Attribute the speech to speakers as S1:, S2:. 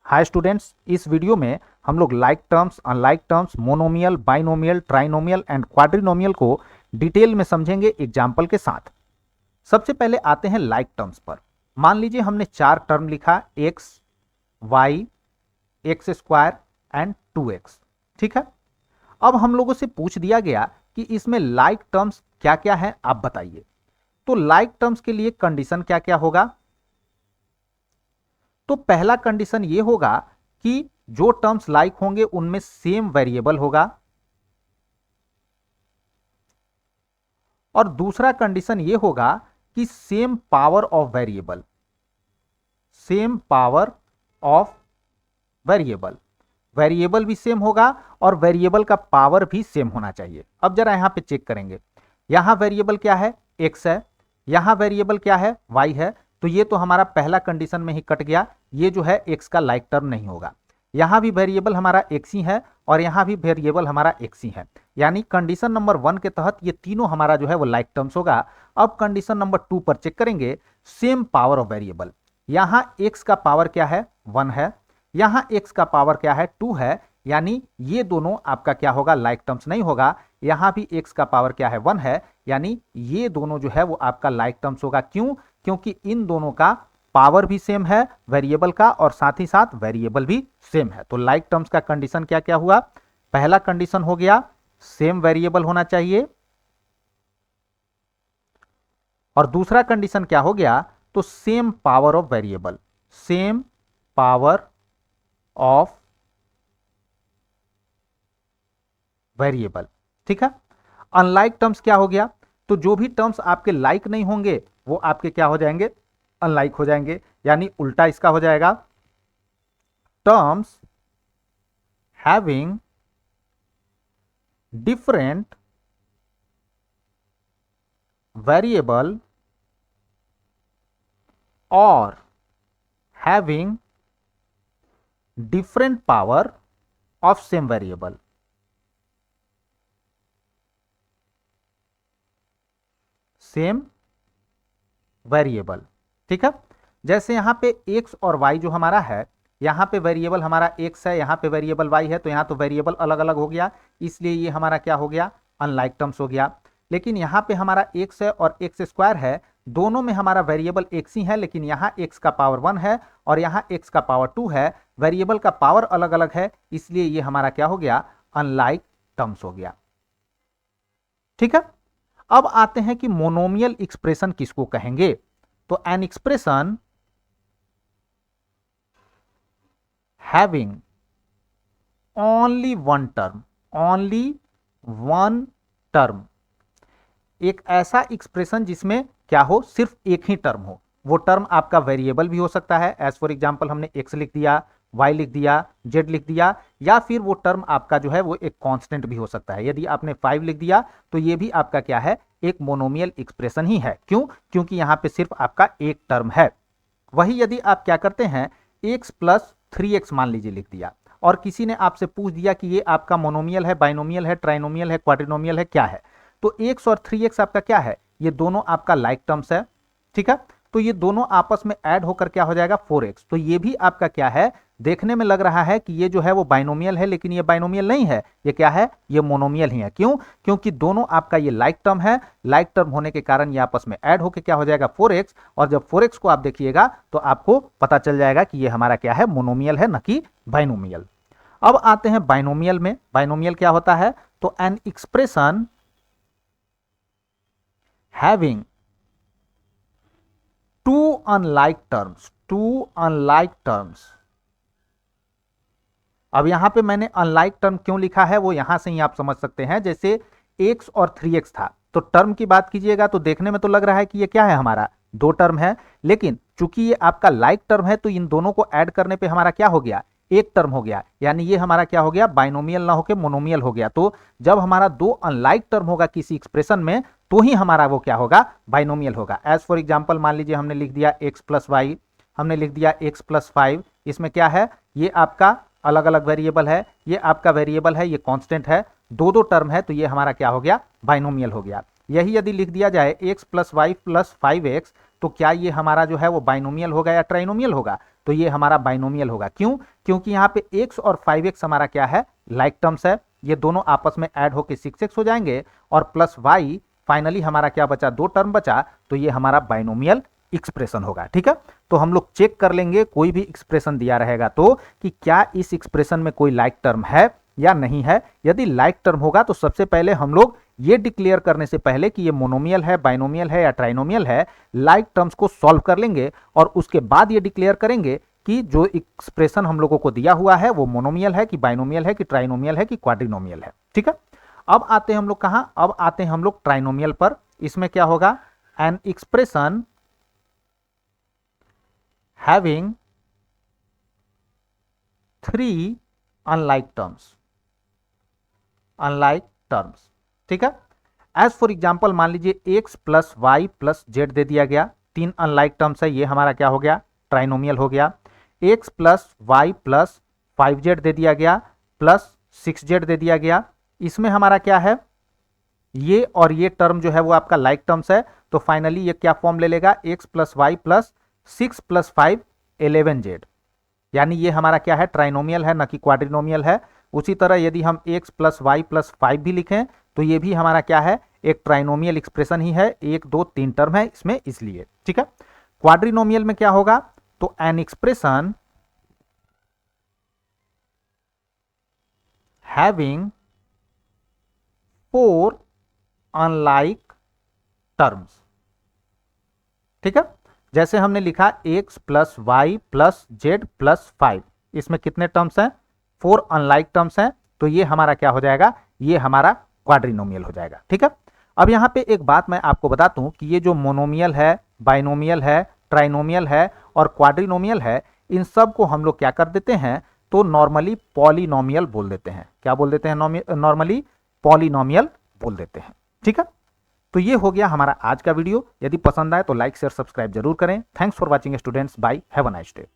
S1: Hi students, इस video में हम लोग like terms, unlike terms, monomial, binomial, trinomial and quadrinomial को डिटेल में समझेंगे एग्जाम्पल के साथ। सबसे पहले आते हैं लाइक टर्म्स पर। मान लीजिए हमने चार टर्म लिखा, x, y, x square and 2x। ठीक है, अब हम लोगों से पूछ दिया गया कि इसमें लाइक टर्म्स क्या क्या है, आप बताइए। तो लाइक टर्म्स के लिए कंडीशन क्या क्या होगा? तो पहला कंडीशन ये होगा कि जो टर्म्स लाइक होंगे उनमें सेम वेरिएबल होगा, और दूसरा कंडीशन ये होगा कि same power of variable, same power of variable, variable भी सेम होगा और वेरिएबल का पावर भी सेम होना चाहिए। अब जरा यहां पे चेक करेंगे, यहां वेरिएबल क्या है? एक्स है, यहां वेरिएबल क्या है? वाई है। तो ये तो हमारा पहला कंडीशन में ही कट गया, ये जो है एक्स का लाइक टर्म नहीं होगा। यहां भी वेरिएबल हमारा एक्स ही है और यहां भी वेरिएबल हमारा एक्स ही है, यानी कंडीशन नंबर 1 के तहत ये तीनों हमारा जो है वो लाइक टर्म्स होगा। अब कंडीशन नंबर 2 पर चेक करेंगे, सेम पावर ऑफ वेरिएबल। यहां एक्स का पावर क्या है? 1 है, यहां x का पावर क्या है? 2 है, यानी ये दोनों आपका क्या होगा? लाइक टर्म्स नहीं होगा। यहां भी x का पावर क्या है? 1 है, यानी ये दोनों जो है वो आपका लाइक टर्म्स होगा। क्यों? क्योंकि इन दोनों का पावर भी सेम है वेरिएबल का और साथ ही साथ वेरिएबल भी सेम है। तो लाइक टर्म्स का कंडीशन क्या क्या हुआ? पहला कंडीशन हो गया सेम वेरिएबल होना चाहिए, और दूसरा कंडीशन क्या हो गया? तो same power of variable, same power of variable. ठीक है, अनलाइक टर्म्स क्या हो गया? तो जो भी टर्म्स आपके लाइक नहीं होंगे वो आपके क्या हो जाएंगे? अनलाइक हो जाएंगे, यानी उल्टा इसका हो जाएगा, टर्म्स हैविंग डिफरेंट वेरिएबल और having different power of same variable. Same variable. ठीक है, जैसे यहां पे x और y जो हमारा है, यहां पे वेरिएबल हमारा x है, यहां पे वेरिएबल y है, तो यहां तो वेरिएबल अलग अलग हो गया, इसलिए ये हमारा क्या हो गया? अनलाइक टर्म्स हो गया। लेकिन यहां पे हमारा x है और एक्स स्क्वायर है, दोनों में हमारा वेरिएबल x ही है, लेकिन यहां x का पावर 1 है और यहां x का पावर 2 है, वेरिएबल का पावर अलग अलग है, इसलिए ये हमारा क्या हो गया? अनलाइक टर्म्स हो गया। ठीक है, अब आते हैं कि मोनोमियल एक्सप्रेशन किसको कहेंगे। तो an expression having only one term, only one term, एक ऐसा एक्सप्रेशन जिसमें क्या हो? सिर्फ एक ही टर्म हो। वो टर्म आपका वेरिएबल भी हो सकता है, एज फॉर एग्जांपल हमने x लिख दिया, y लिख दिया, z लिख दिया, या फिर वो टर्म आपका जो है वो एक कांस्टेंट भी हो सकता है। यदि आपने 5 लिख दिया तो ये भी आपका क्या है? एक मोनोमियल एक्सप्रेशन ही है। क्यों? क्योंकि यहां पे सिर्फ आपका एक टर्म है। वही यदि आप क्या करते हैं, x प्लस 3x मान लीजिए लिख दिया, और किसी ने आपसे पूछ दिया कि ये आपका मोनोमियल है, बाइनोमियल है, ट्राइनोमियल है, क्वाड्रिनोमियल है, क्या है? तो x और 3x आपका क्या है? ये दोनों आपका लाइक टर्म्स है। ठीक है, तो ये दोनों आपस में ऐड होकर क्या हो जाएगा? 4x। तो ये भी आपका क्या है? देखने में लग रहा है कि ये जो है वो बाइनोमियल है, लेकिन ये बाइनोमियल नहीं है, ये क्या है? ये मोनोमियल ही है। क्यों? क्योंकि दोनों आपका ये लाइक टर्म है, लाइक टर्म होने के कारण ये आपस में ऐड होकर क्या हो जाएगा? 4x। और जब 4x को आप देखिएगा तो आपको पता चल जाएगा कि ये हमारा क्या है? मोनोमियल है, न कि बाइनोमियल। अब आते हैं बाइनोमियल में। बाइनोमियल क्या होता है? तो an expression having two unlike terms, two unlike terms। अब यहां पे मैंने अनलाइक टर्म क्यों लिखा है वो यहां से ही आप समझ सकते हैं। जैसे x और 3x था, तो टर्म की बात कीजिएगा तो देखने में तो लग रहा है कि ये क्या है? हमारा दो टर्म है, लेकिन चूंकि ये आपका लाइक टर्म है तो इन दोनों को ऐड करने पे हमारा क्या हो गया? एक टर्म हो गया, यानी ये हमारा क्या हो गया? बाइनोमियल ना होकर मोनोमियल हो गया। तो जब हमारा दो अनलाइक टर्म होगा किसी एक्सप्रेशन में, तो ही हमारा वो क्या होगा? बाइनोमियल होगा। एज फॉर एग्जाम्पल मान लीजिए हमने लिख दिया x प्लस वाई, हमने लिख दिया x प्लस 5। इसमें क्या है? ये आपका अलग अलग वेरिएबल है, ये आपका वेरिएबल है, ये कांस्टेंट है, दो दो टर्म है, तो ये हमारा क्या हो गया? बाइनोमियल हो गया। यही यदि लिख दिया जाए x plus Y plus 5x, तो क्या ये हमारा जो है वो बाइनोमियल होगा या ट्राइनोमियल होगा? तो ये हमारा बाइनोमियल होगा। क्यों? क्योंकि यहाँ पे x और 5x हमारा क्या है, लाइक टर्म्स है, ये दोनों आपस में ऐड होके 6x हो जाएंगे और प्लस y, फाइनली हमारा क्या बचा, 2 टर्म बचा, तो ये हमारा बाइनोमियल एक्सप्रेशन होगा। ठीक है, तो हम लोग चेक कर लेंगे कोई भी एक्सप्रेशन दिया रहेगा तो कि क्या इस एक्सप्रेशन में कोई लाइक टर्म है या नहीं है। यदि लाइक टर्म होगा तो सबसे पहले हम लोग ये डिक्लेयर करने से पहले कि ये मोनोमियल है, बाइनोमियल है या ट्राइनोमियल है, लाइक टर्म्स को सॉल्व कर लेंगे और उसके बाद ये डिक्लेयर करेंगे कि जो एक्सप्रेशन हम लोगों को दिया हुआ है वो मोनोमियल है कि बाइनोमियल है कि ट्राइनोमियल है कि क्वाड्रिनोमियल है। ठीक है, अब आते हैं हम लोग कहां, अब आते हैं हम लोग ट्राइनोमियल पर। इसमें क्या होगा, an expression having 3 unlike terms. ठीक है, एज फॉर एग्जाम्पल मान लीजिए x plus Y plus Z दे दिया गया, 3 अनलाइक टर्म्स है, ये हमारा क्या हो गया, ट्राइनोमियल हो गया। x plus Y plus 5z दे दिया गया प्लस 6z दे दिया गया, इसमें हमारा क्या है, ये और ये टर्म जो है वो आपका लाइक टर्म्स है, तो फाइनली ये क्या फॉर्म ले लेगा, x plus Y plus 6 plus 5 11z, यानी ये हमारा क्या है, ट्राइनोमियल है न कि क्वाड्रिनोमियल है। उसी तरह यदि हम x प्लस वाई प्लस 5 भी लिखें तो ये भी हमारा क्या है, एक ट्राइनोमियल एक्सप्रेशन ही है, 1 2 3 टर्म है इसमें इसलिए। ठीक है, क्वाड्रिनोमियल में क्या होगा, तो an expression having 4 unlike terms. ठीक है, जैसे हमने लिखा x plus Y plus z plus 5, इसमें कितने टर्म्स हैं, 4 अनलाइक टर्म्स हैं, तो ये हमारा क्या हो जाएगा, ये हमारा क्वाड्रिनोमियल हो जाएगा। ठीक है, अब यहां पे एक बात मैं आपको बता दूं कि ये जो मोनोमियल है, बाइनोमियल है, ट्राइनोमियल है और क्वाड्रिनोमियल है, इन सब को हम लोग क्या कर देते हैं, तो नॉर्मली पॉलिनोमियल बोल देते हैं। क्या बोल देते हैं, नॉर्मली पॉलिनोमियल बोल देते हैं। ठीक है, तो ये हो गया हमारा आज का वीडियो। यदि पसंद आए तो लाइक शेयर सब्सक्राइब जरूर करें। Thanks for watching students, bye, have a nice day.